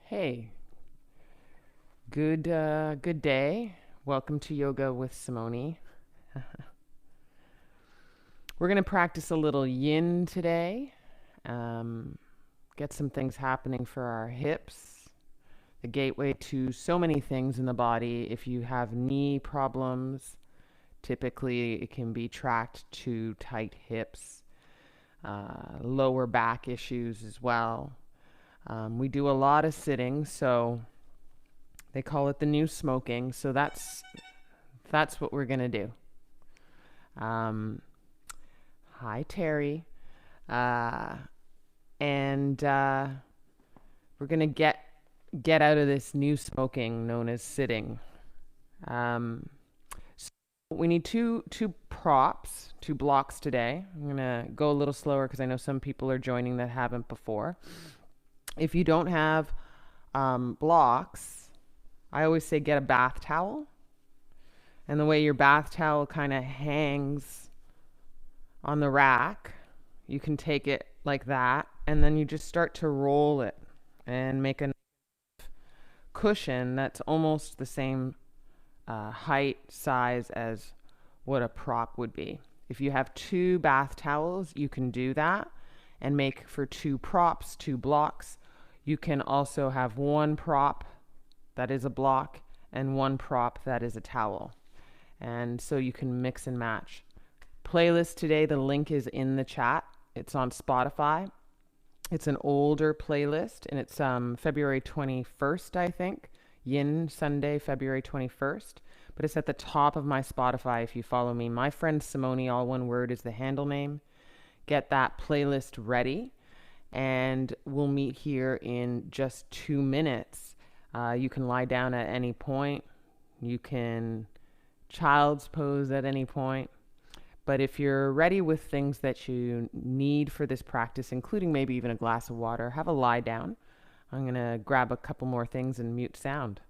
Hey, good day. Welcome to Yoga with Simone. We're going to practice a little yin today. Um, get some things happening for our hips, the gateway to so many things in the body. If you have knee problems, typically it can be tracked to tight hips, lower back issues as well. We do a lot of sitting, so they call it the new smoking. So that's what we're gonna do. Um, Hi, Terry. Uh, and we're gonna get out of this new smoking known as sitting. Um, so we need two props, two blocks today. I'm gonna go a little slower because I know some people are joining that haven't before. If you don't have blocks, I always say get a bath towel. And the way your bath towel kind of hangs on the rack, you can take it like that, and then you just start to roll it and make a cushion that's almost the same height, size as what a prop would be. If you have two bath towels, you can do that and make for two props, two blocks. You can also have one prop that is a block and one prop that is a towel. And so you can mix and match. Playlist today, the link is in the chat. It's on Spotify. It's an older playlist, and it's February 21st, I think. YIN Sunday, February 21st. But it's at the top of my Spotify if you follow me. My friend Simone, all one word, is the handle name. Get that playlist ready, and we'll meet here in just 2 minutes. You can lie down at any point. You can child's pose at any point. But if you're ready with things that you need for this practice, including maybe even a glass of water, have a lie down. I'm going to grab a couple more things and mute sound.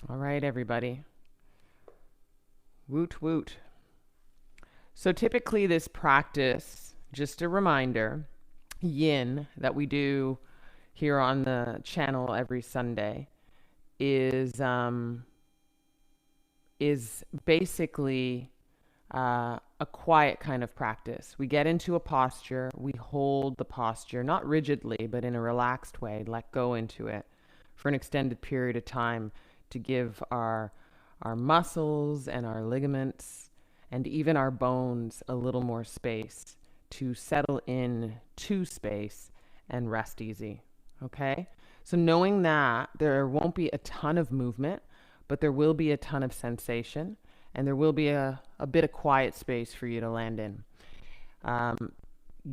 All right, everybody. Woot woot. So typically this practice, just a reminder, yin that we do here on the channel every Sunday is basically a quiet kind of practice. We get into a posture, we hold the posture, not rigidly, but in a relaxed way, let go into it for an extended period of time to give our muscles and our ligaments and even our bones a little more space to settle in to space and rest easy. Okay? So knowing that there won't be a ton of movement, but there will be a ton of sensation, and there will be a bit of quiet space for you to land in.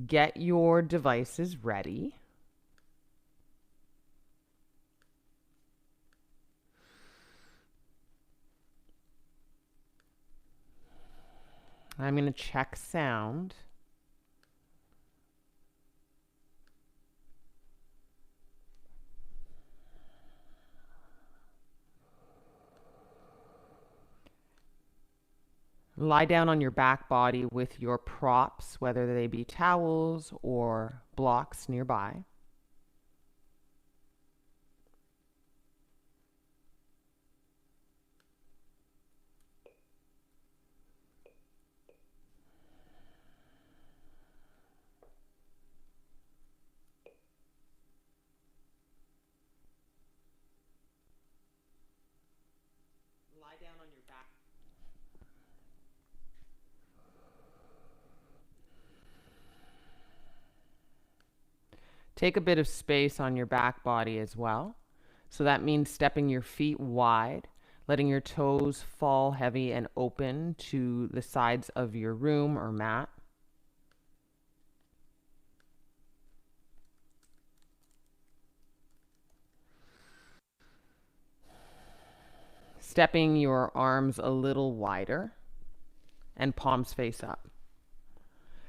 Get your devices ready. I'm going to check sound. Lie down on your back body with your props, whether they be towels or blocks nearby. Lie down on your back. Take a bit of space on your back body as well. So that means stepping your feet wide, letting your toes fall heavy and open to the sides of your room or mat. Stepping your arms a little wider and palms face up.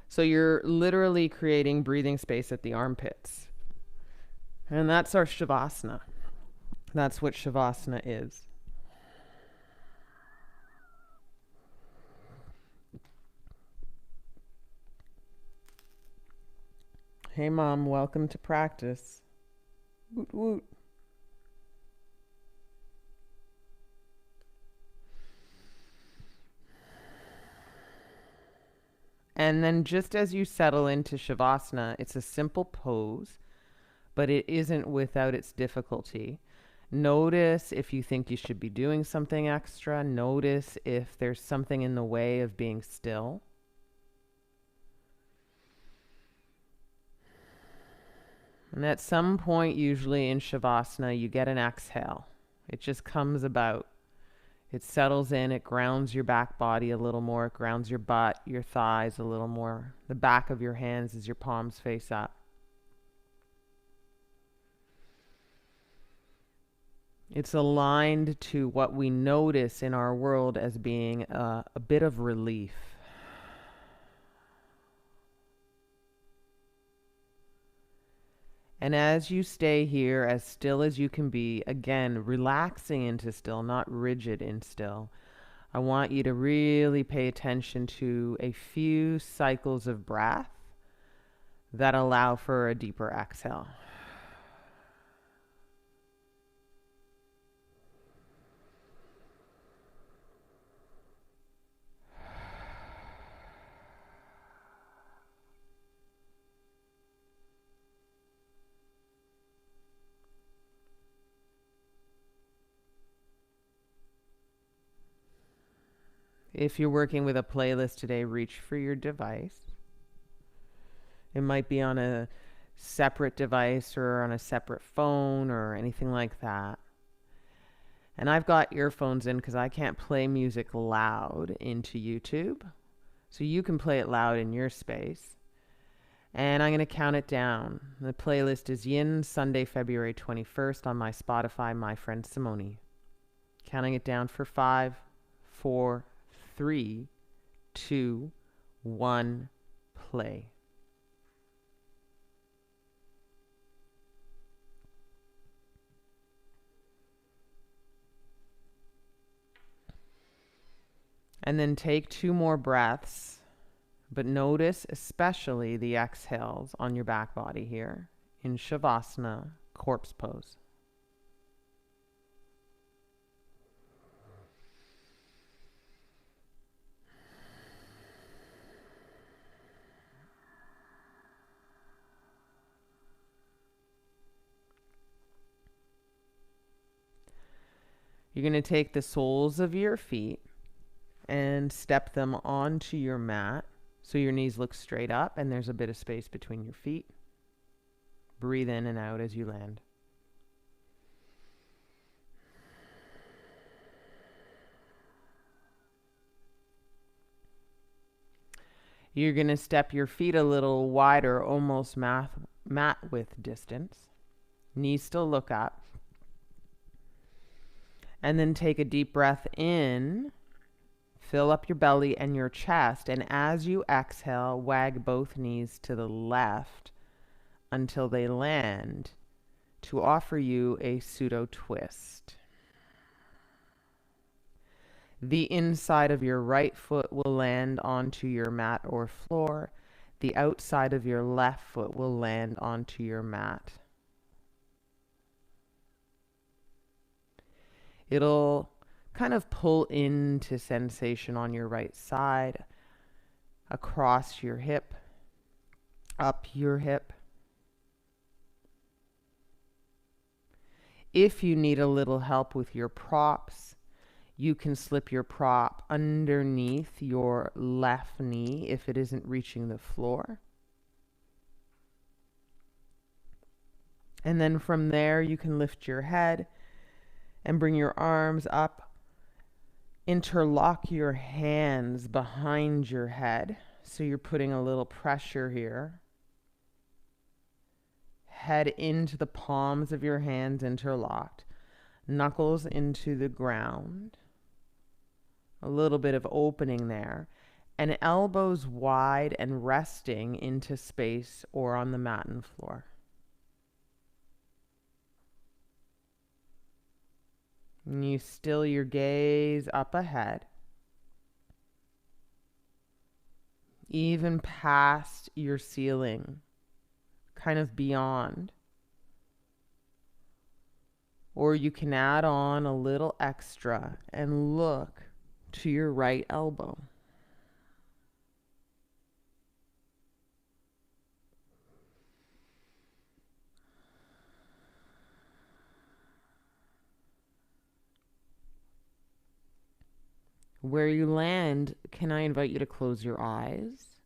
So you're literally creating breathing space at the armpits. And that's our Shavasana. That's what Shavasana is. Hey, Mom, welcome to practice. Woot woot. And then just as you settle into Shavasana, it's a simple pose, but it isn't without its difficulty. Notice if you think you should be doing something extra. Notice if there's something in the way of being still. And at some point, usually in Shavasana, you get an exhale. It just comes about. It settles in, it grounds your back body a little more, it grounds your butt, your thighs a little more, the back of your hands as your palms face up. It's aligned to what we notice in our world as being a bit of relief. And as you stay here as still as you can be, again, relaxing into still, not rigid in still, I want you to really pay attention to a few cycles of breath that allow for a deeper exhale. If you're working with a playlist today, reach for your device. It might be on a separate device or on a separate phone or anything like that. And I've got earphones in because I can't play music loud into YouTube. So you can play it loud in your space. And I'm going to count it down. The playlist is YIN, Sunday, February 21st on my Spotify, My Friend Simone. Counting it down for 5, 4, 3, 2, 1, play. And then take 2 more breaths, but notice especially the exhales on your back body here in Shavasana, corpse pose. You're going to take the soles of your feet and step them onto your mat So your knees look straight up and there's a bit of space between your feet. Breathe in and out as you land. You're going to step your feet a little wider, almost mat width distance. Knees still look up. And then take a deep breath in. Fill up your belly and your chest. And as you exhale, wag both knees to the left until they land to offer you a pseudo twist. The inside of your right foot will land onto your mat or floor. The outside of your left foot will land onto your mat. It'll kind of pull into sensation on your right side, across your hip, up your hip. If you need a little help with your props, you can slip your prop underneath your left knee if it isn't reaching the floor. And then from there, you can lift your head and bring your arms up. Interlock your hands behind your head. So you're putting a little pressure here. Head into the palms of your hands interlocked. Knuckles into the ground. A little bit of opening there. And elbows wide and resting into space or on the mat and floor. And you still your gaze up ahead. Even past your ceiling. Kind of beyond. Or you can add on a little extra and look to your right elbow. Where you land, can I invite you to close your eyes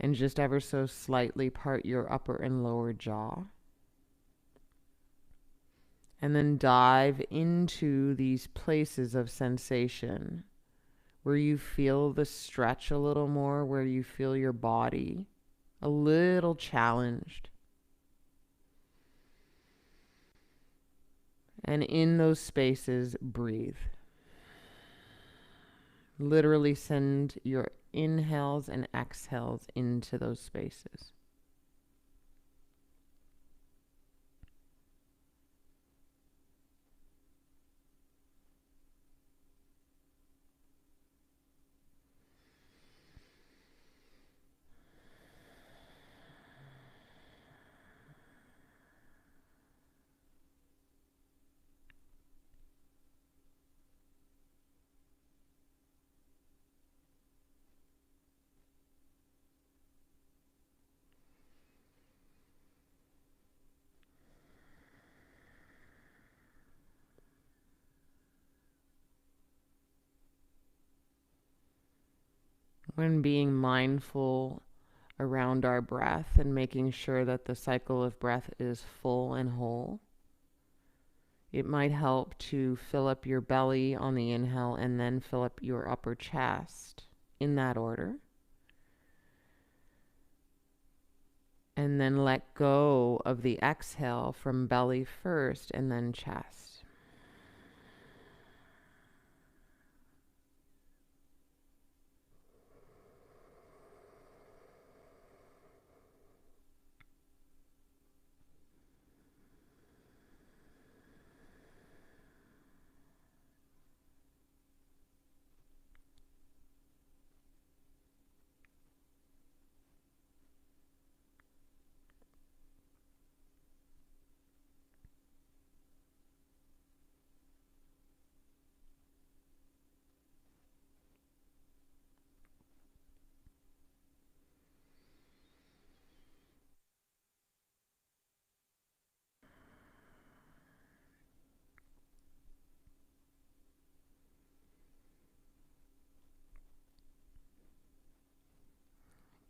and just ever so slightly part your upper and lower jaw? And then dive into these places of sensation where you feel the stretch a little more, where you feel your body a little challenged. And in those spaces, breathe. Literally send your inhales and exhales into those spaces. When being mindful around our breath and making sure that the cycle of breath is full and whole, it might help to fill up your belly on the inhale and then fill up your upper chest in that order. And then let go of the exhale from belly first and then chest.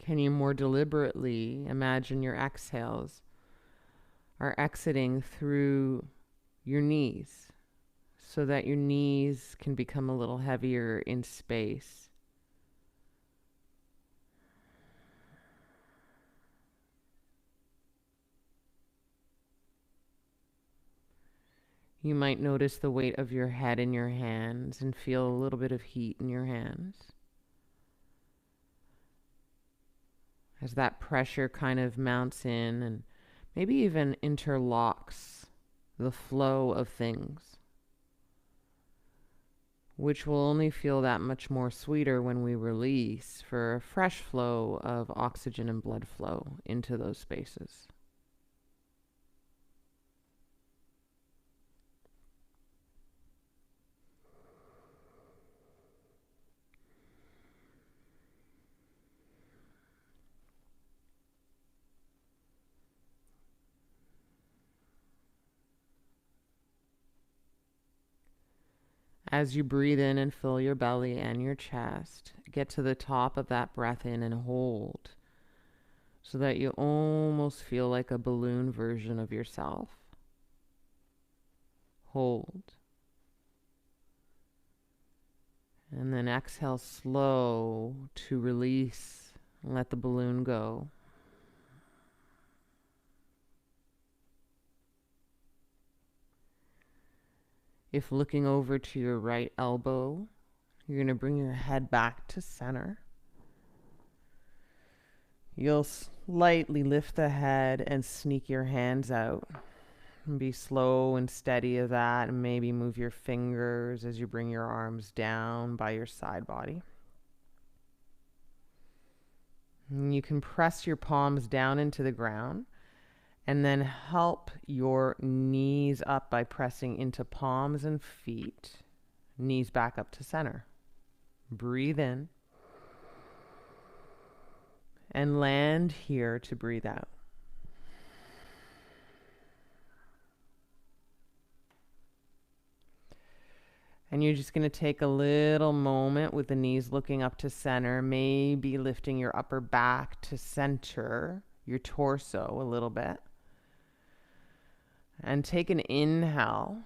Can you more deliberately imagine your exhales are exiting through your knees so that your knees can become a little heavier in space? You might notice the weight of your head in your hands and feel a little bit of heat in your hands. As that pressure kind of mounts in and maybe even interlocks the flow of things, which will only feel that much more sweeter when we release for a fresh flow of oxygen and blood flow into those spaces. As you breathe in and fill your belly and your chest, get to the top of that breath in and hold so that you almost feel like a balloon version of yourself. Hold. And then exhale slow to release and let the balloon go. If looking over to your right elbow, you're going to bring your head back to center. You'll slightly lift the head and sneak your hands out. And be slow and steady of that, and maybe move your fingers as you bring your arms down by your side body. And you can press your palms down into the ground and then help your knees up by pressing into palms and feet, knees back up to center. Breathe in and land here to breathe out. And you're just going to take a little moment with the knees looking up to center, maybe lifting your upper back to center, your torso a little bit. And take an inhale,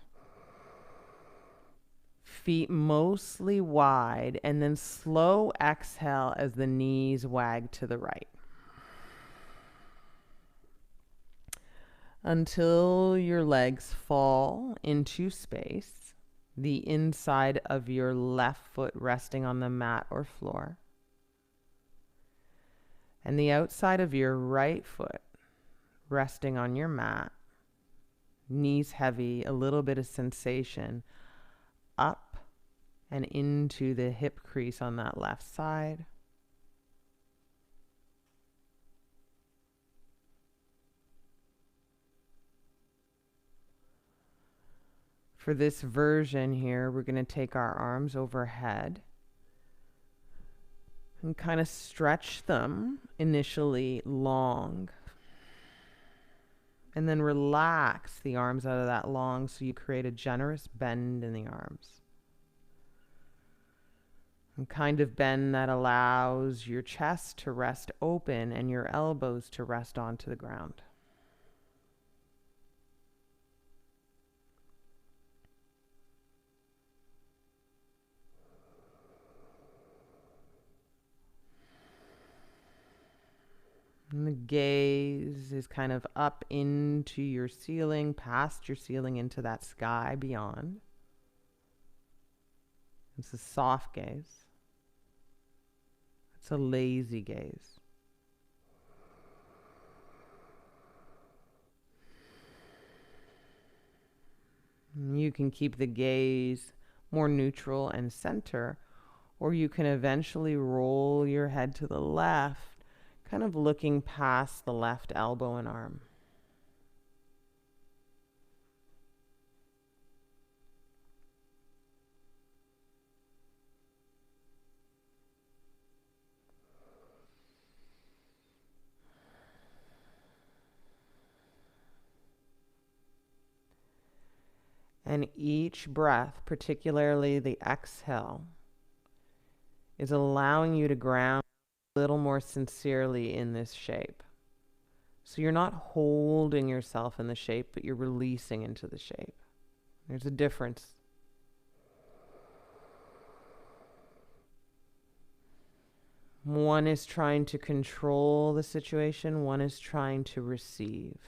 feet mostly wide, and then slow exhale as the knees wag to the right. Until your legs fall into space, the inside of your left foot resting on the mat or floor, and the outside of your right foot resting on your mat. Knees heavy, a little bit of sensation up and into the hip crease on that left side. For this version here, we're going to take our arms overhead and kind of stretch them initially long. And then relax the arms out of that long so you create a generous bend in the arms. And kind of bend that allows your chest to rest open and your elbows to rest onto the ground. And the gaze is kind of up into your ceiling, past your ceiling, into that sky beyond. It's a soft gaze. It's a lazy gaze. You can keep the gaze more neutral and center, or you can eventually roll your head to the left, kind of looking past the left elbow and arm. And each breath, particularly the exhale, is allowing you to ground little more sincerely in this shape. So you're not holding yourself in the shape, but you're releasing into the shape. There's a difference. One is trying to control the situation, one is trying to receive.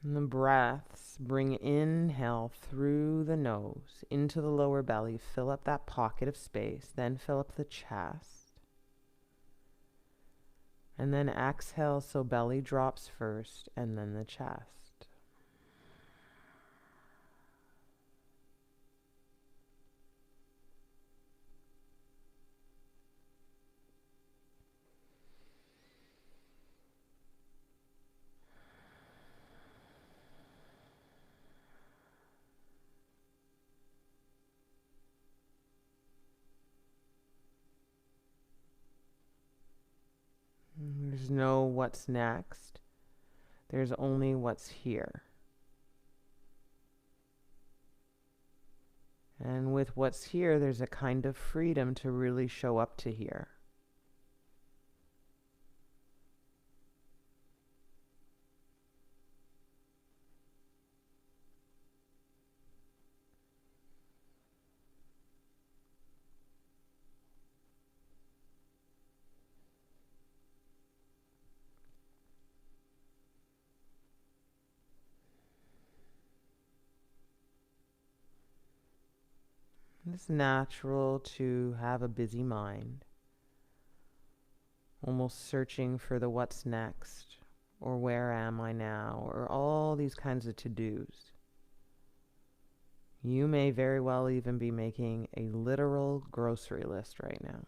And the breaths bring inhale through the nose into the lower belly. Fill up that pocket of space. Then fill up the chest. And then exhale so belly drops first and then the chest. There's no what's next. There's only what's here. And with what's here, there's a kind of freedom to really show up to here. It's natural to have a busy mind, almost searching for the what's next, or where am I now, or all these kinds of to-dos. You may very well even be making a literal grocery list right now.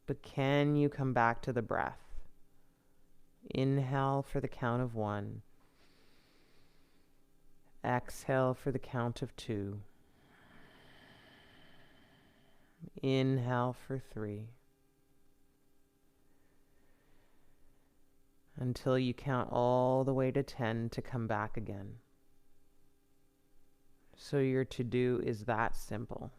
But can you come back to the breath? Inhale for the count of 1. Exhale for the count of 2. Inhale for 3. Until you count all the way to 10 to come back again. So your to-do is that simple.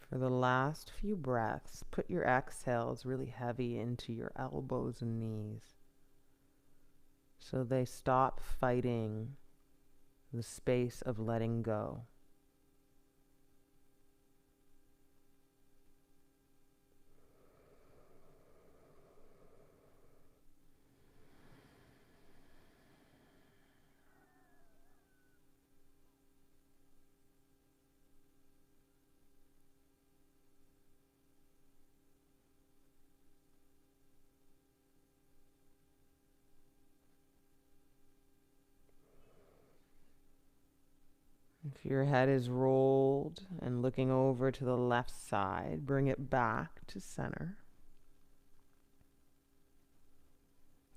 For the last few breaths, put your exhales really heavy into your elbows and knees so they stop fighting the space of letting go. If your head is rolled and looking over to the left side, bring it back to center.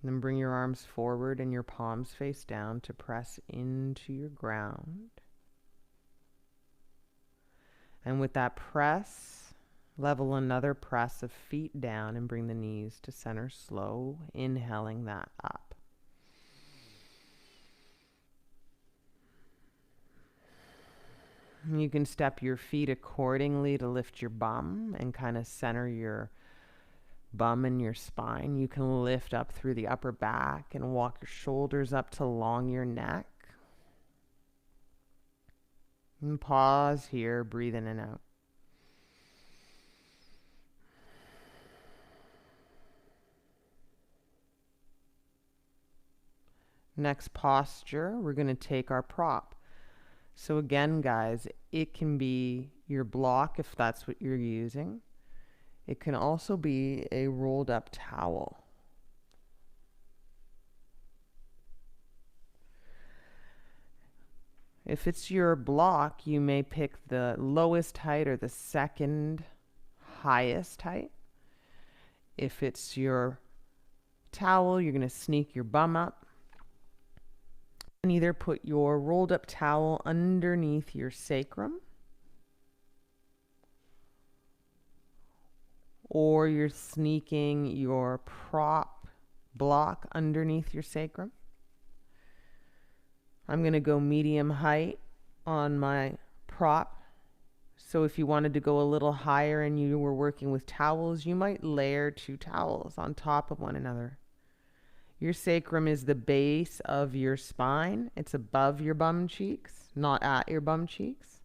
Then bring your arms forward and your palms face down to press into your ground. And with that press, level another press of feet down and bring the knees to center slow, inhaling that up. You can step your feet accordingly to lift your bum and kind of center your bum and your spine. You can lift up through the upper back and walk your shoulders up to along your neck. And pause here, breathe in and out. Next posture, we're going to take our prop. So again, guys, it can be your block if that's what you're using. It can also be a rolled up towel. If it's your block, you may pick the lowest height or the second highest height. If it's your towel, you're going to sneak your bum up and either put your rolled up towel underneath your sacrum, or you're sneaking your prop block underneath your sacrum. I'm going to go medium height on my prop. So if you wanted to go a little higher and you were working with towels, you might layer 2 towels on top of one another. Your sacrum is the base of your spine. It's above your bum cheeks, not at your bum cheeks.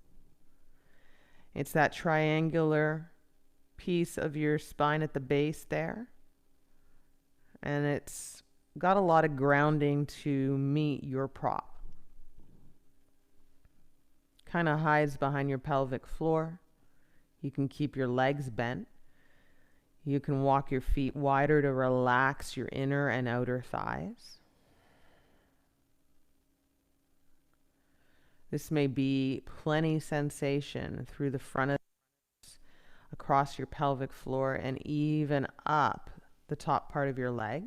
It's that triangular piece of your spine at the base there. And it's got a lot of grounding to meet your prop. Kind of hides behind your pelvic floor. You can keep your legs bent. You can walk your feet wider to relax your inner and outer thighs. This may be plenty sensation through the front of across your pelvic floor and even up the top part of your legs.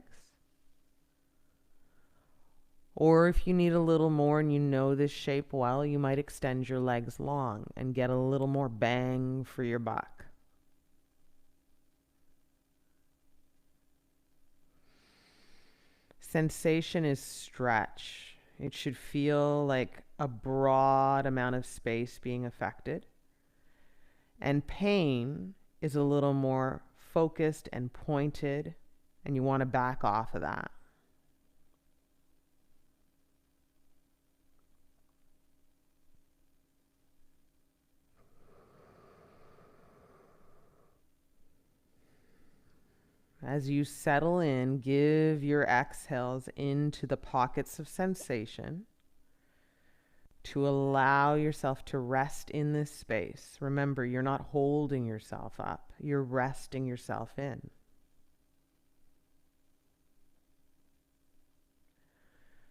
Or if you need a little more and you know this shape well, you might extend your legs long and get a little more bang for your buck. Sensation is stretch. It should feel like a broad amount of space being affected. And pain is a little more focused and pointed, and you want to back off of that. As you settle in, give your exhales into the pockets of sensation to allow yourself to rest in this space. Remember, you're not holding yourself up. You're resting yourself in.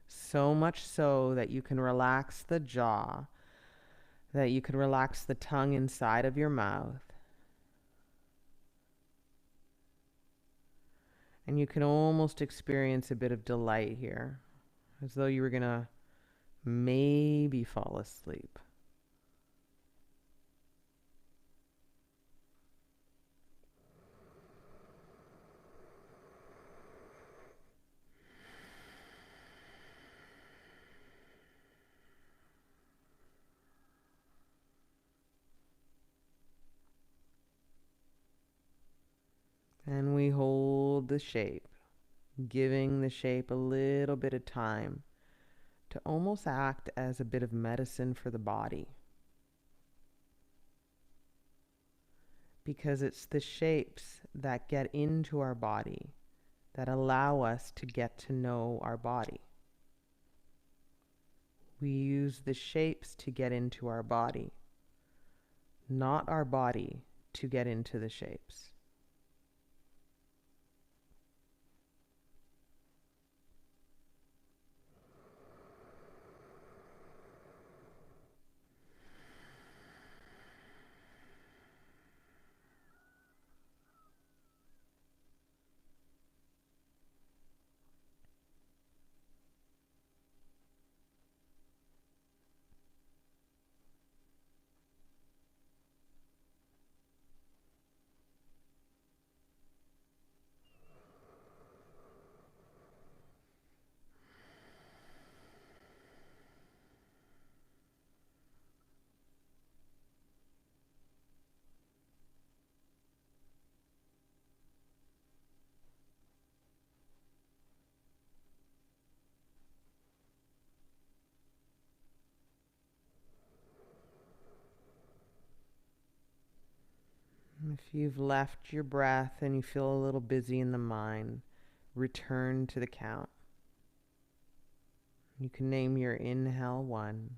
So much so that you can relax the jaw, that you can relax the tongue inside of your mouth. And you can almost experience a bit of delight here, as though you were going to maybe fall asleep. And we hold the shape, giving the shape a little bit of time to almost act as a bit of medicine for the body. Because it's the shapes that get into our body that allow us to get to know our body. We use the shapes to get into our body, not our body to get into the shapes. If you've left your breath and you feel a little busy in the mind, return to the count. You can name your inhale 1,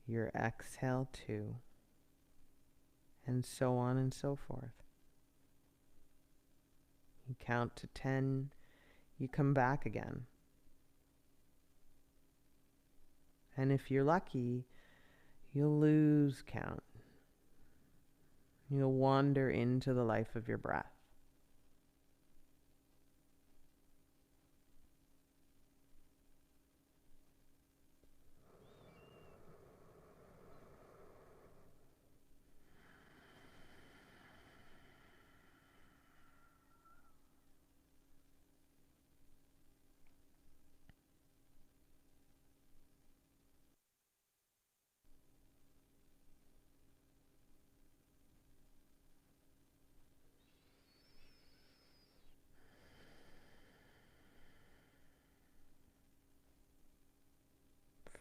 your exhale 2, and so on and so forth. You count to 10, you come back again. And if you're lucky, you'll lose count. You'll wander into the life of your breath.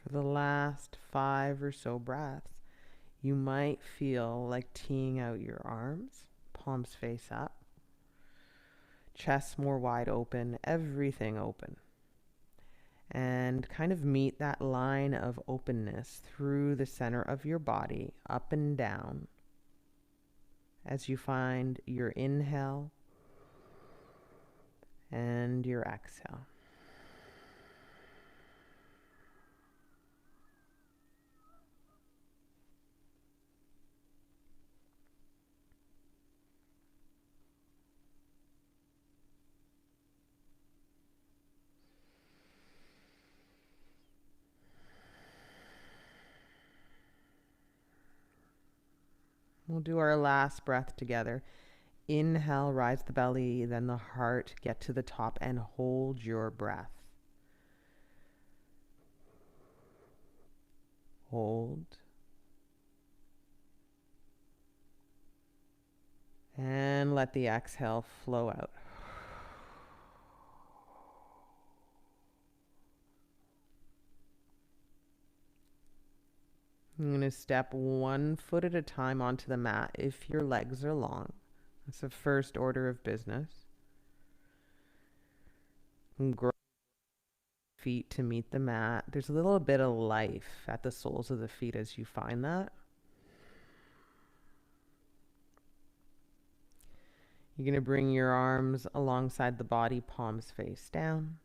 For the last 5 or so breaths, you might feel like teeing out your arms, palms face up, chest more wide open, everything open. And kind of meet that line of openness through the center of your body, up and down, as you find your inhale and your exhale. We'll do our last breath together. Inhale, rise the belly, then the heart, get to the top and hold your breath. Hold. And let the exhale flow out. I'm going to step 1 foot at a time onto the mat if your legs are long. That's the first order of business. Grow feet to meet the mat. There's a little bit of life at the soles of the feet as you find that. You're going to bring your arms alongside the body, palms face down.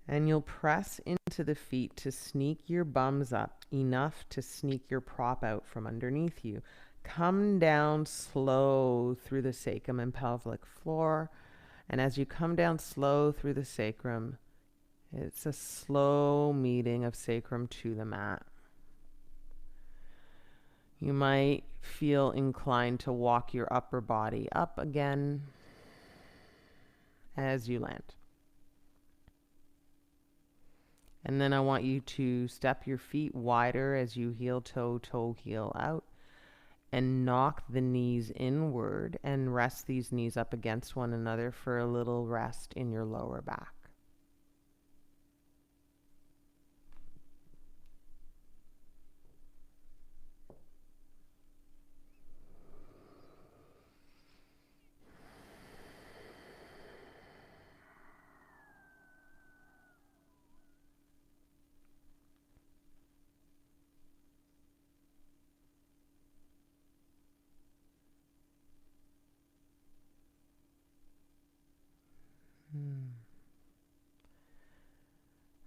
And you'll press into the feet to sneak your bums up enough to sneak your prop out from underneath you. Come down slow through the sacrum and pelvic floor. And as you come down slow through the sacrum, it's a slow meeting of sacrum to the mat. You might feel inclined to walk your upper body up again as you land. And then I want you to step your feet wider as you heel toe, toe heel out, and knock the knees inward and rest these knees up against one another for a little rest in your lower back.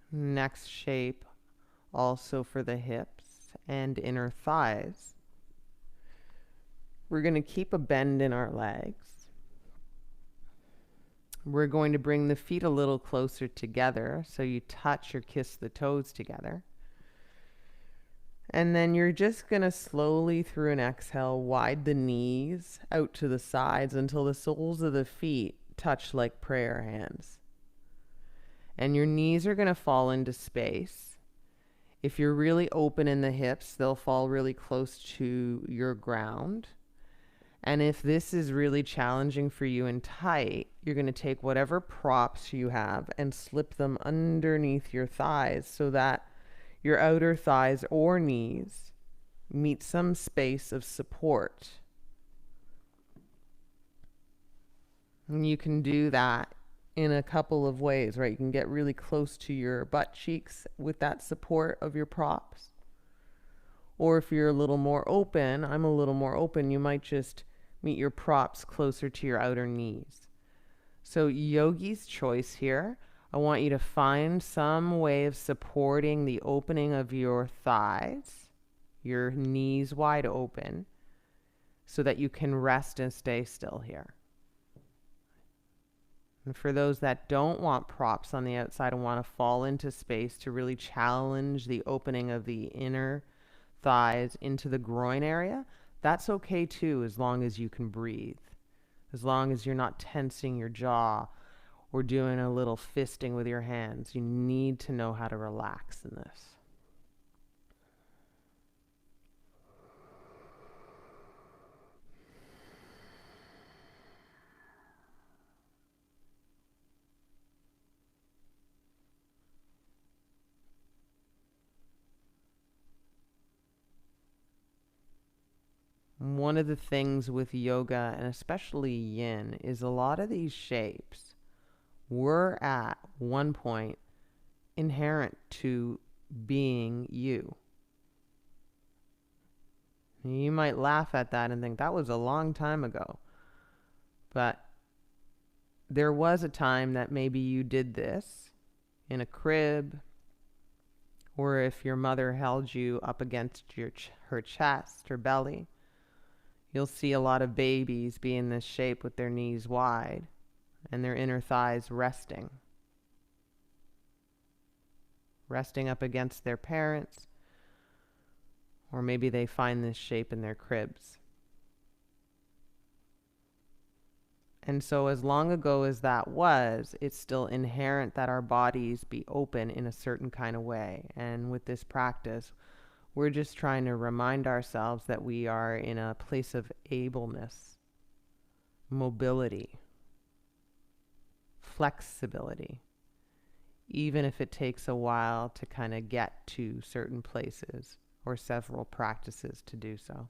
Next shape, also for the hips and inner thighs. We're going to keep a bend in our legs. We're going to bring the feet a little closer together so you touch or kiss the toes together. And then you're just going to slowly, through an exhale, wide the knees out to the sides until the soles of the feet touch like prayer hands. And your knees are going to fall into space. If you're really open in the hips, they'll fall really close to your ground. And if this is really challenging for you and tight, you're going to take whatever props you have and slip them underneath your thighs so that your outer thighs or knees meet some space of support. And you can do that in a couple of ways, right? You can get really close to your butt cheeks with that support of your props. Or if you're a little more open, I'm a little more open, you might just meet your props closer to your outer knees. So yogi's choice here. I want you to find some way of supporting the opening of your thighs, your knees wide open, so that you can rest and stay still here. And for those that don't want props on the outside and want to fall into space to really challenge the opening of the inner thighs into the groin area, that's okay too, as long as you can breathe. As long as you're not tensing your jaw or doing a little fisting with your hands. You need to know how to relax in this. One of the things with yoga, and especially yin, is a lot of these shapes were at one point inherent to being you. You might laugh at that and think that was a long time ago. But there was a time that maybe you did this in a crib, or if your mother held you up against her chest or belly. You'll see a lot of babies be in this shape with their knees wide and their inner thighs resting up against their parents, or maybe they find this shape in their cribs. And so as long ago as that was, it's still inherent that our bodies be open in a certain kind of way. And with this practice, we're just trying to remind ourselves that we are in a place of ableness, mobility, flexibility, even if it takes a while to kind of get to certain places or several practices to do so.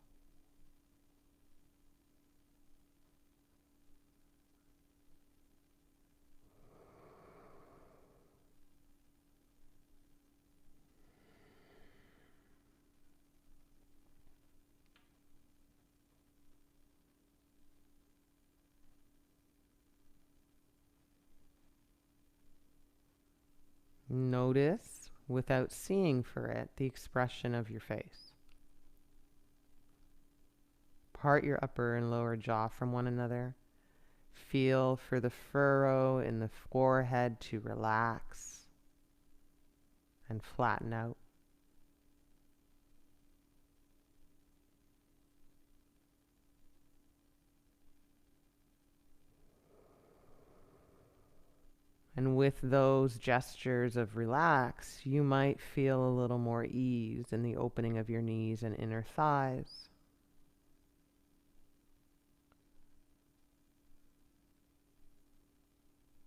Notice, without seeing for it, the expression of your face. Part your upper and lower jaw from one another. Feel for the furrow in the forehead to relax and flatten out. And with those gestures of relax, you might feel a little more ease in the opening of your knees and inner thighs.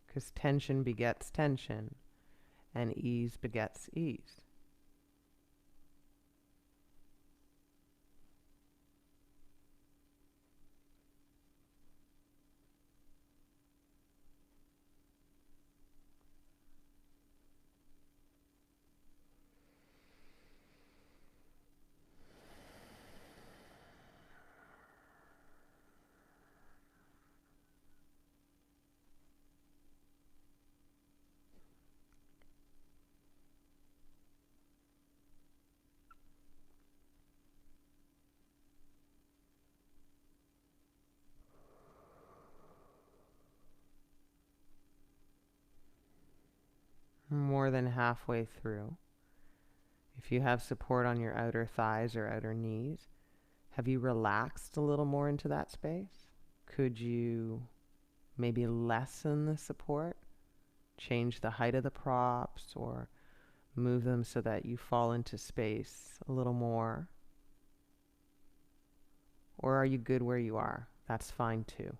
Because tension begets tension, and ease begets ease. More than halfway through. If you have support on your outer thighs or outer knees, have you relaxed a little more into that space? Could you maybe lessen the support? Change the height of the props or move them so that you fall into space a little more? Or are you good where you are? That's fine too.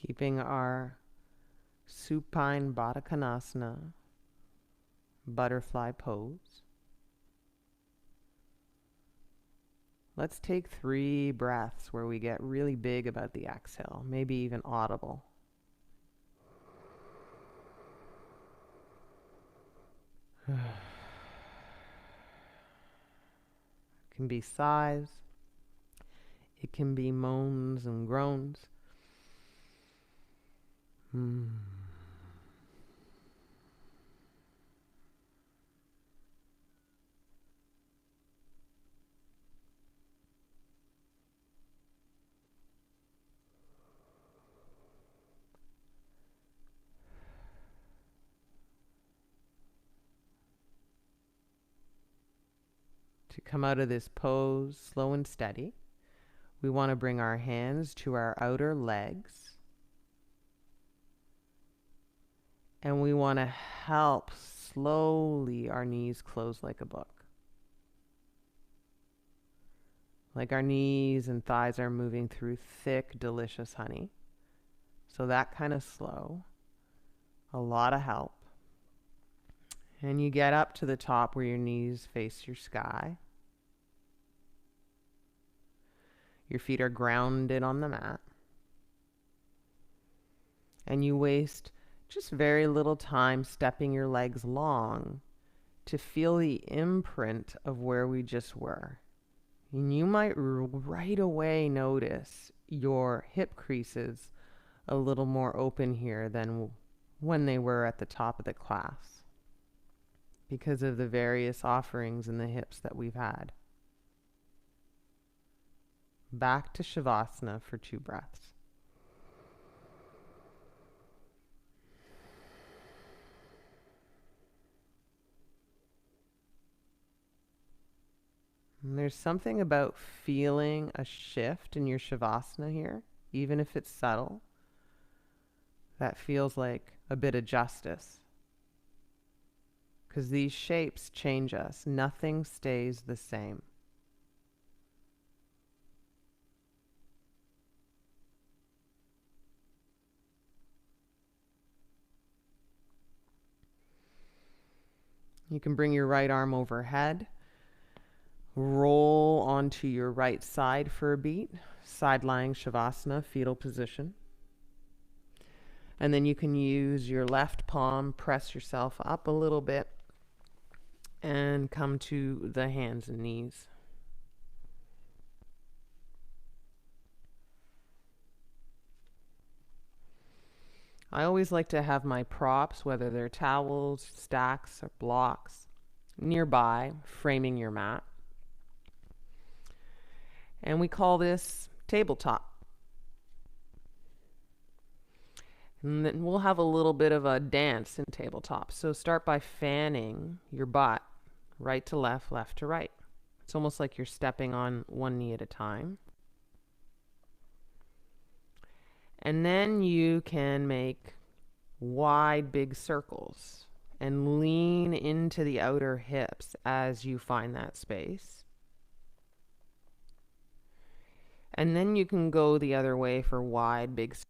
Keeping our supine Baddha Konasana, butterfly pose. Let's take 3 breaths where we get really big about the exhale, maybe even audible. It can be sighs. It can be moans and groans. To come out of this pose slow and steady, we want to bring our hands to our outer legs. And we want to help slowly our knees close like a book. Like our knees and thighs are moving through thick, delicious honey. So that kind of slow. A lot of help. And you get up to the top where your knees face your sky. Your feet are grounded on the mat. And you waste just very little time stepping your legs long to feel the imprint of where we just were. And you might right away notice your hip creases a little more open here than when they were at the top of the class, because of the various offerings in the hips that we've had. Back to Shavasana for 2 breaths. And there's something about feeling a shift in your Shavasana here, even if it's subtle, that feels like a bit of justice. Because these shapes change us. Nothing stays the same. You can bring your right arm overhead. Roll onto your right side for a beat. Side-lying Shavasana, fetal position. And then you can use your left palm, press yourself up a little bit, and come to the hands and knees. I always like to have my props, whether they're towels, stacks, or blocks, nearby, framing your mat. And we call this tabletop. And then we'll have a little bit of a dance in tabletop. So start by fanning your butt right to left, left to right. It's almost like you're stepping on one knee at a time. And then you can make wide, big circles and lean into the outer hips as you find that space. And then you can go the other way for wide, big circles.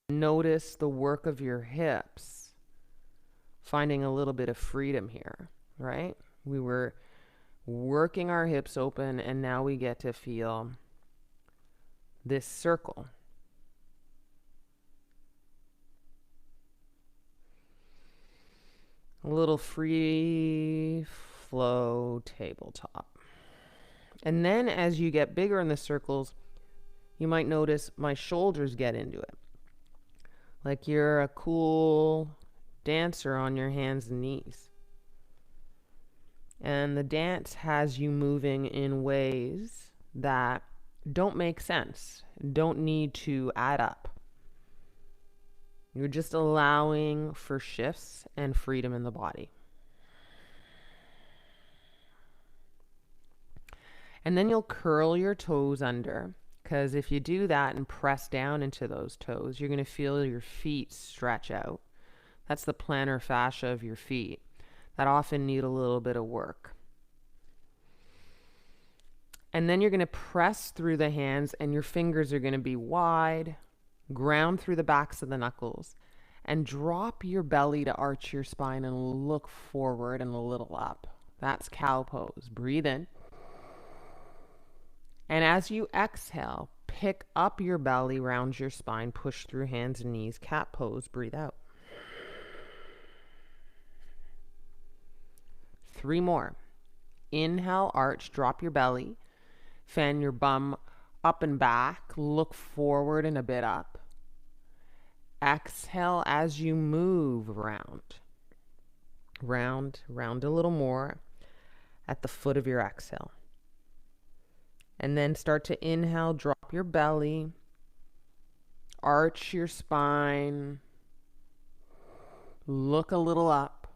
Notice the work of your hips, finding a little bit of freedom here, right? We were working our hips open, and now we get to feel this circle. A little free flow tabletop. And then as you get bigger in the circles, you might notice my shoulders get into it. Like you're a cool dancer on your hands and knees. And the dance has you moving in ways that don't make sense, don't need to add up. You're just allowing for shifts and freedom in the body. And then you'll curl your toes under, because if you do that and press down into those toes, you're going to feel your feet stretch out. That's the plantar fascia of your feet that often need a little bit of work. And then you're going to press through the hands, and your fingers are going to be wide, Ground through the backs of the knuckles and drop your belly to arch your spine and look forward and a little up. That's cow pose. Breathe in. And as you exhale, pick up your belly, round your spine, push through hands and knees. Cat pose. Breathe out. 3 more. Inhale, arch, drop your belly. Fan your bum up and back. Look forward and a bit up. Exhale as you move round. Round a little more at the foot of your exhale. And then start to inhale, drop your belly, arch your spine, look a little up.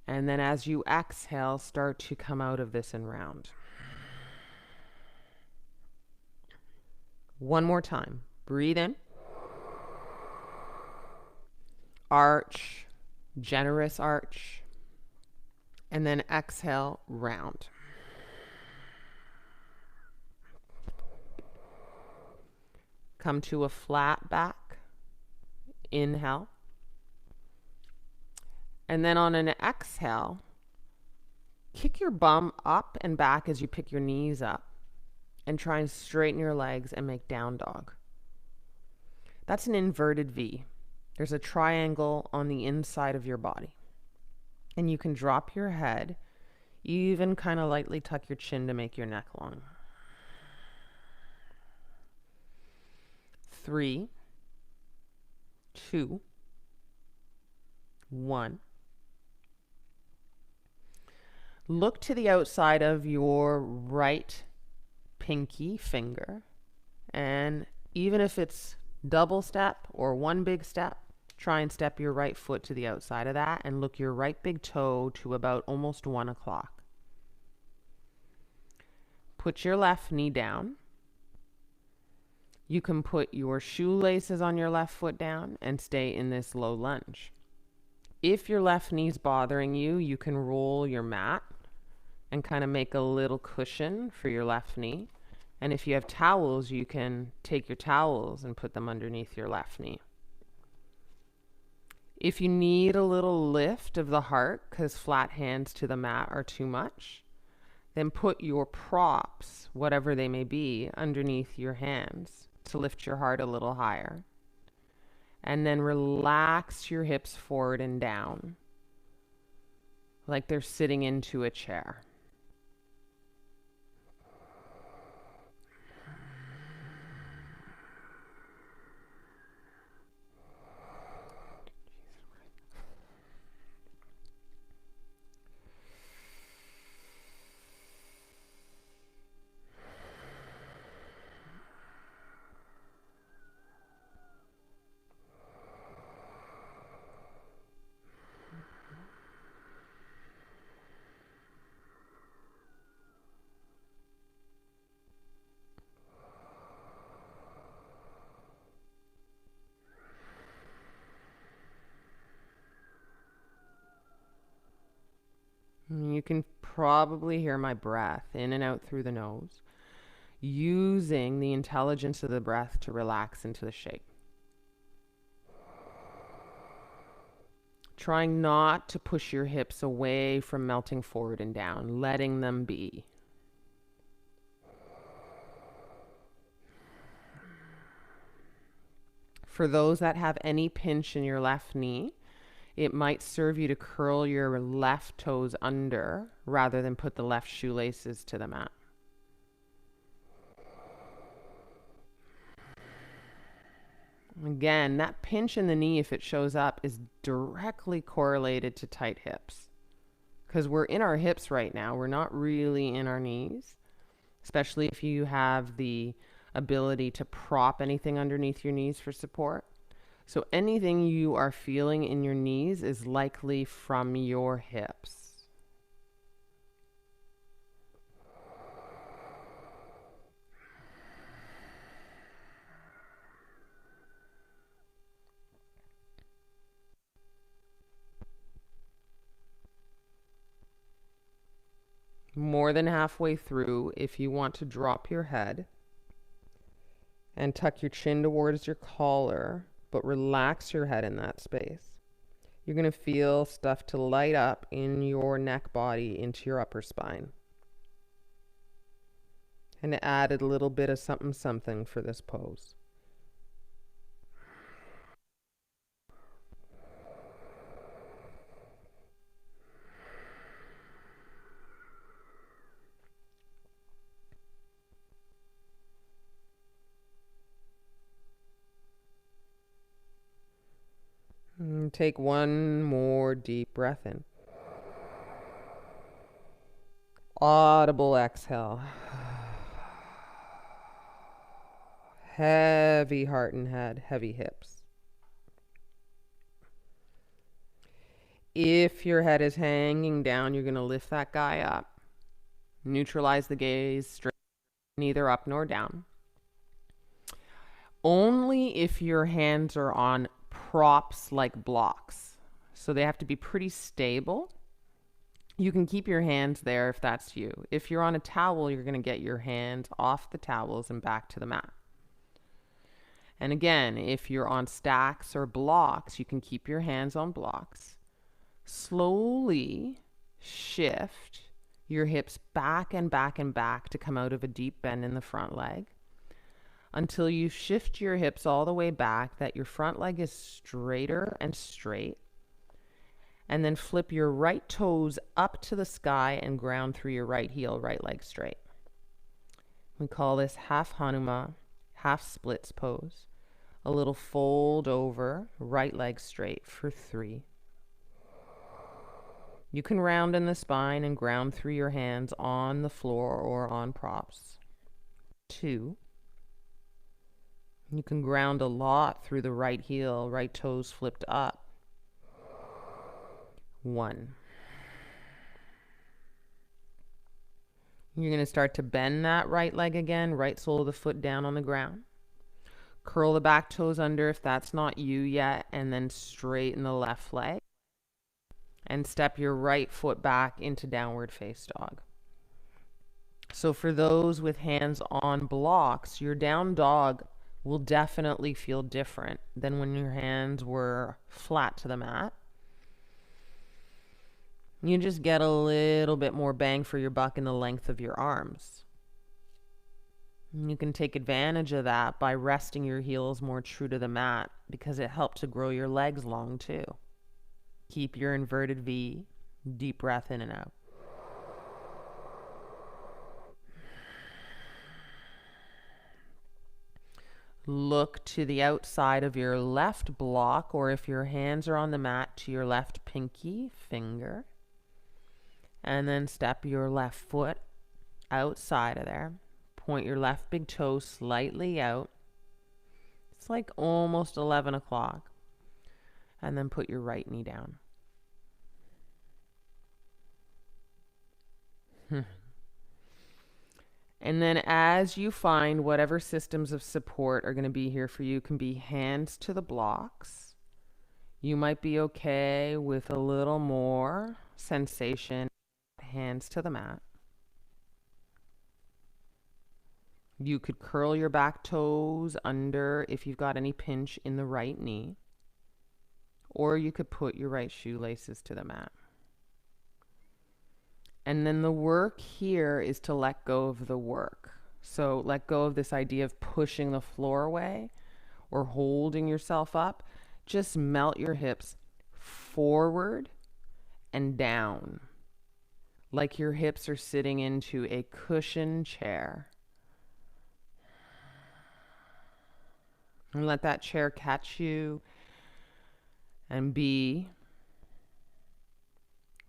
And then as you exhale, start to come out of this and round. One more time. Breathe in. Arch, generous arch. And then exhale, round. Come to a flat back. Inhale. And then on an exhale, kick your bum up and back as you pick your knees up. And try and straighten your legs and make down dog. That's an inverted V. There's a triangle on the inside of your body. And you can drop your head, even kind of lightly tuck your chin to make your neck long. 3, 2, 1. Look to the outside of your right pinky finger, and even if it's double step or one big step, try and step your right foot to the outside of that and look your right big toe to about almost 1 o'clock. Put your left knee down. You can put your shoelaces on your left foot down and stay in this low lunge. If your left knee's bothering you, you can roll your mat and kind of make a little cushion for your left knee. And if you have towels, you can take your towels and put them underneath your left knee. If you need a little lift of the heart because flat hands to the mat are too much, then put your props, whatever they may be, underneath your hands to lift your heart a little higher. And then relax your hips forward and down like they're sitting into a chair. You can probably hear my breath in and out through the nose, using the intelligence of the breath to relax into the shape. Trying not to push your hips away from melting forward and down, letting them be. For those that have any pinch in your left knee, it might serve you to curl your left toes under rather than put the left shoelaces to the mat. Again, that pinch in the knee, if it shows up, is directly correlated to tight hips. Because we're in our hips right now. We're not really in our knees, especially if you have the ability to prop anything underneath your knees for support. So anything you are feeling in your knees is likely from your hips. More than halfway through, if you want to drop your head And tuck your chin towards your collar, but relax your head in that space. You're going to feel stuff to light up in your neck body into your upper spine. And add a little bit of something something for this pose. And take one more deep breath in. Audible exhale. Heavy heart and head, heavy hips. If your head is hanging down, you're going to lift that guy up. Neutralize the gaze, straight, neither up nor down. Only if your hands are on props like blocks. So they have to be pretty stable. You can keep your hands there if that's you. If you're on a towel, you're going to get your hands off the towels and back to the mat. And again, if you're on stacks or blocks, you can keep your hands on blocks. Slowly shift your hips back and back and back to come out of a deep bend in the front leg until you shift your hips all the way back that your front leg is straighter and straight. And then flip your right toes up to the sky and ground through your right heel, right leg straight. We call this half Hanuma, half splits pose. A little fold over, right leg straight for 3. You can round in the spine and ground through your hands on the floor or on props. 2. You can ground a lot through the right heel, right toes flipped up. 1. You're going to start to bend that right leg again, right sole of the foot down on the ground. Curl the back toes under if that's not you yet, and then straighten the left leg. And step your right foot back into downward face dog. So for those with hands on blocks, your down dog will definitely feel different than when your hands were flat to the mat. You just get a little bit more bang for your buck in the length of your arms. And you can take advantage of that by resting your heels more true to the mat because it helps to grow your legs long too. Keep your inverted V, deep breath in and out. Look to the outside of your left block, or if your hands are on the mat, to your left pinky finger. And then step your left foot outside of there. Point your left big toe slightly out. It's like almost 11 o'clock. And then put your right knee down. And then as you find whatever systems of support are going to be here for you, can be hands to the blocks. You might be okay with a little more sensation, hands to the mat. You could curl your back toes under if you've got any pinch in the right knee. Or you could put your right shoelaces to the mat. And then the work here is to let go of the work. So let go of this idea of pushing the floor away or holding yourself up. Just melt your hips forward and down, like your hips are sitting into a cushioned chair. And let that chair catch you and be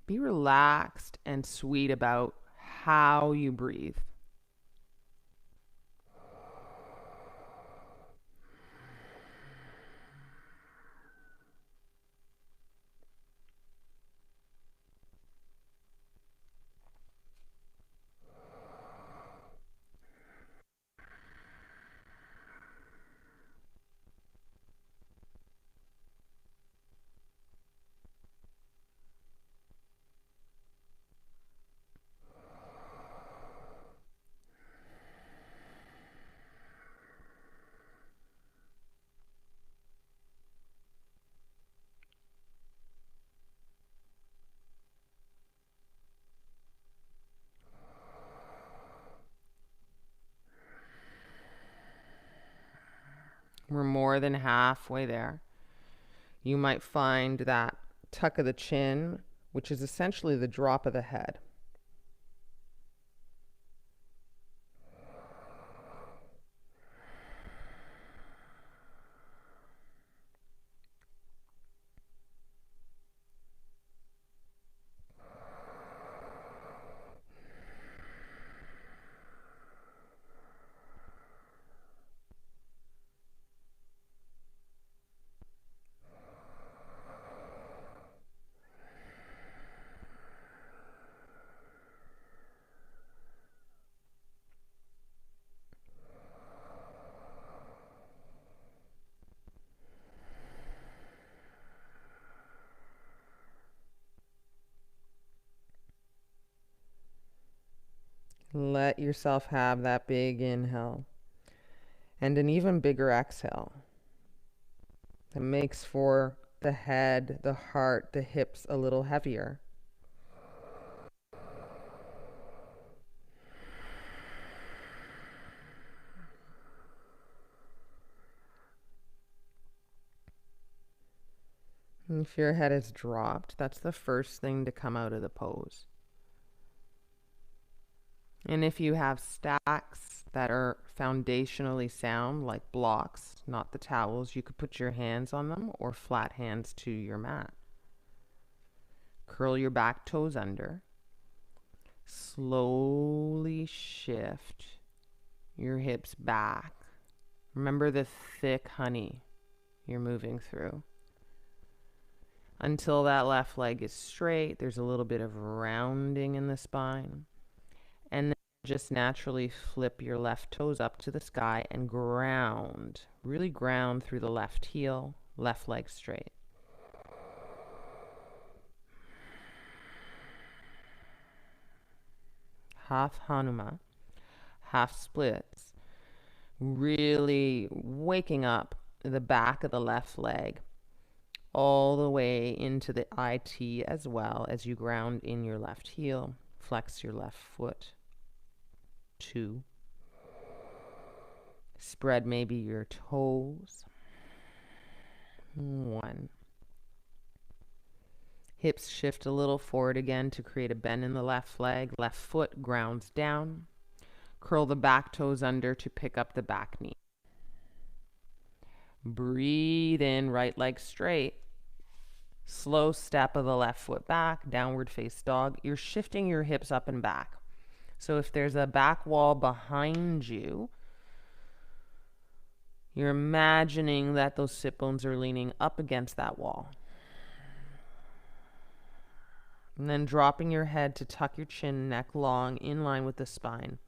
relaxed and sweet about how you breathe. We're more than halfway there. You might find that tuck of the chin, which is essentially the drop of the head. Let yourself have that big inhale and an even bigger exhale. That makes for the head, the heart, the hips a little heavier. If your head is dropped, that's the first thing to come out of the pose. And if you have stacks that are foundationally sound, like blocks, not the towels, you could put your hands on them or flat hands to your mat. Curl your back toes under. Slowly shift your hips back. Remember the thick honey you're moving through. Until that left leg is straight, there's a little bit of rounding in the spine. And then just naturally flip your left toes up to the sky and ground. Really ground through the left heel, left leg straight. Half Hanuma, half splits. Really waking up the back of the left leg all the way into the IT as well as you ground in your left heel. Flex your left foot. 2. Spread maybe your toes. 1. Hips shift a little forward again to create a bend in the left leg. Left foot grounds down. Curl the back toes under to pick up the back knee. Breathe in, right leg straight. Slow step of the left foot back, downward face dog. You're shifting your hips up and back. So if there's a back wall behind you, you're imagining that those sit bones are leaning up against that wall. And then dropping your head to tuck your chin, neck long, in line with the spine.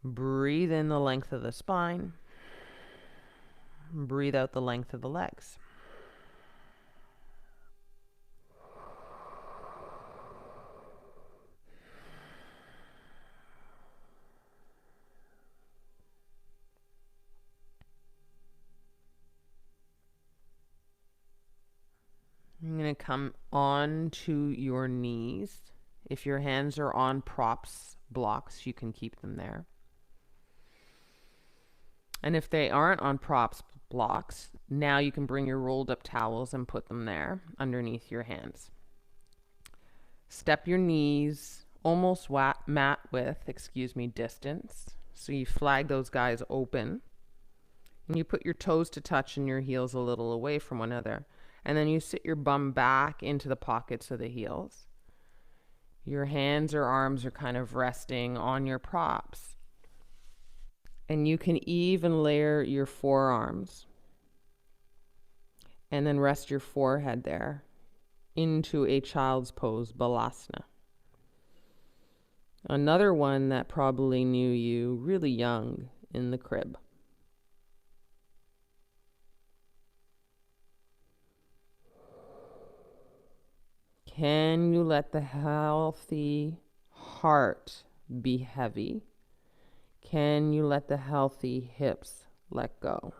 Breathe in the length of the spine. Breathe out the length of the legs. I'm going to come onto your knees. If your hands are on props, blocks, you can keep them there. And if they aren't on props, blocks, now you can bring your rolled up towels and put them there underneath your hands. Step your knees almost mat width, distance. So you flag those guys open. And you put your toes to touch and your heels a little away from one another. And then you sit your bum back into the pockets of the heels. Your hands or arms are kind of resting on your props. And you can even layer your forearms. And then rest your forehead there into a child's pose, Balasana. Another one that probably knew you really young in the crib. Can you let the healthy heart be heavy? Can you let the healthy hips let go?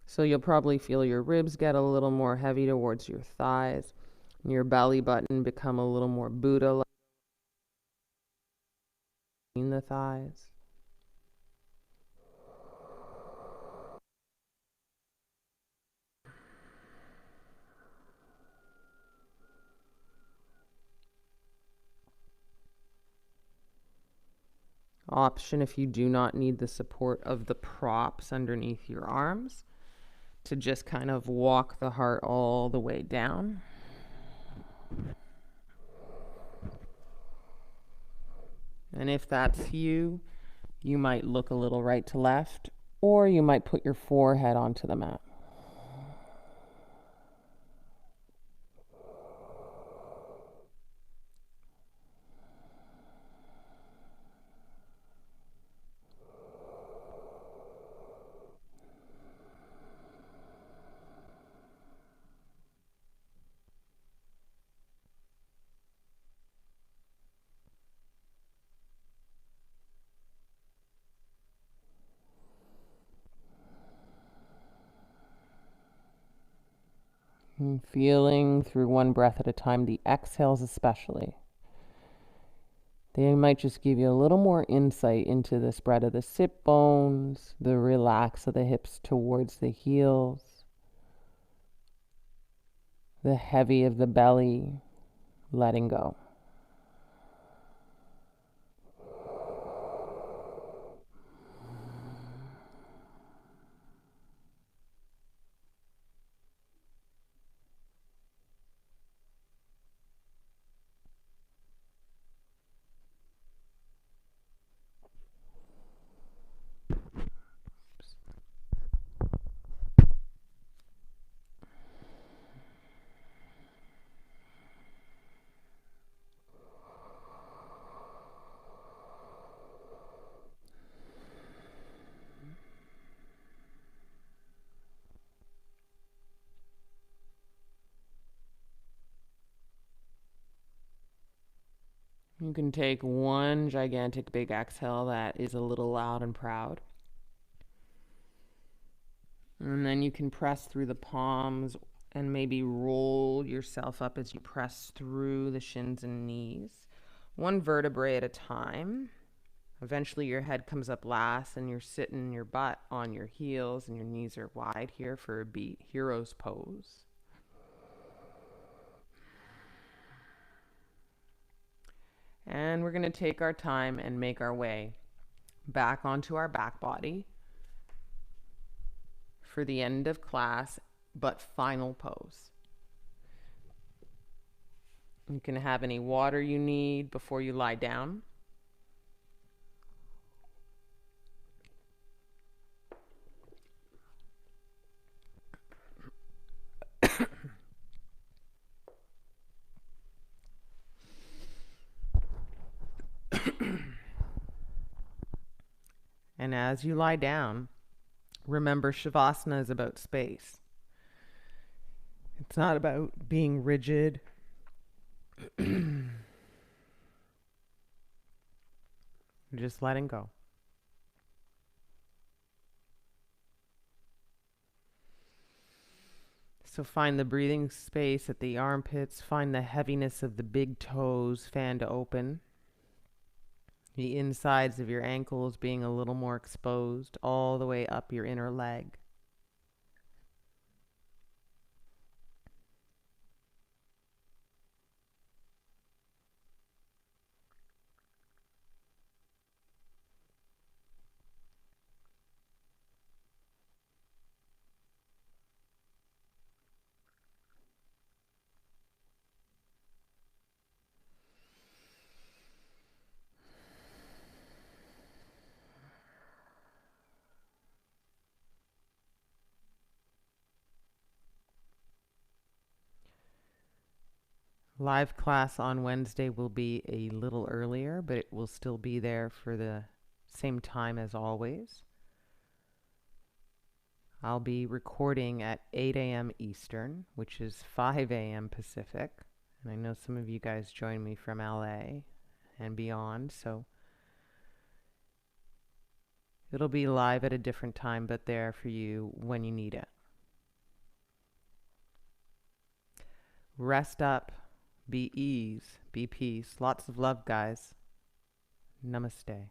So you'll probably feel your ribs get a little more heavy towards your thighs. Your belly button become a little more Buddha-like in the thighs. Option if you do not need the support of the props underneath your arms, to just kind of walk the heart all the way down. And if that's you, you might look a little right to left, or you might put your forehead onto the mat. And feeling through one breath at a time, the exhales especially. They might just give you a little more insight into the spread of the sit bones, the relax of the hips towards the heels, the heavy of the belly, letting go. You can take one gigantic big exhale that is a little loud and proud. And then you can press through the palms and maybe roll yourself up as you press through the shins and knees, one vertebrae at a time. Eventually your head comes up last and you're sitting your butt on your heels and your knees are wide here for a beat, hero's pose. And we're going to take our time and make our way back onto our back body for the end of class, but final pose. You can have any water you need before you lie down. And as you lie down, remember Shavasana is about space. It's not about being rigid. Just letting go. So find the breathing space at the armpits. Find the heaviness of the big toes fanned open. The insides of your ankles being a little more exposed all the way up your inner leg. Live class on Wednesday will be a little earlier, but it will still be there for the same time as always. I'll be recording at 8 a.m. Eastern, which is 5 a.m. Pacific. And I know some of you guys join me from LA and beyond, so it'll be live at a different time, but there for you when you need it. Rest up. Be ease. Be peace. Lots of love, guys. Namaste.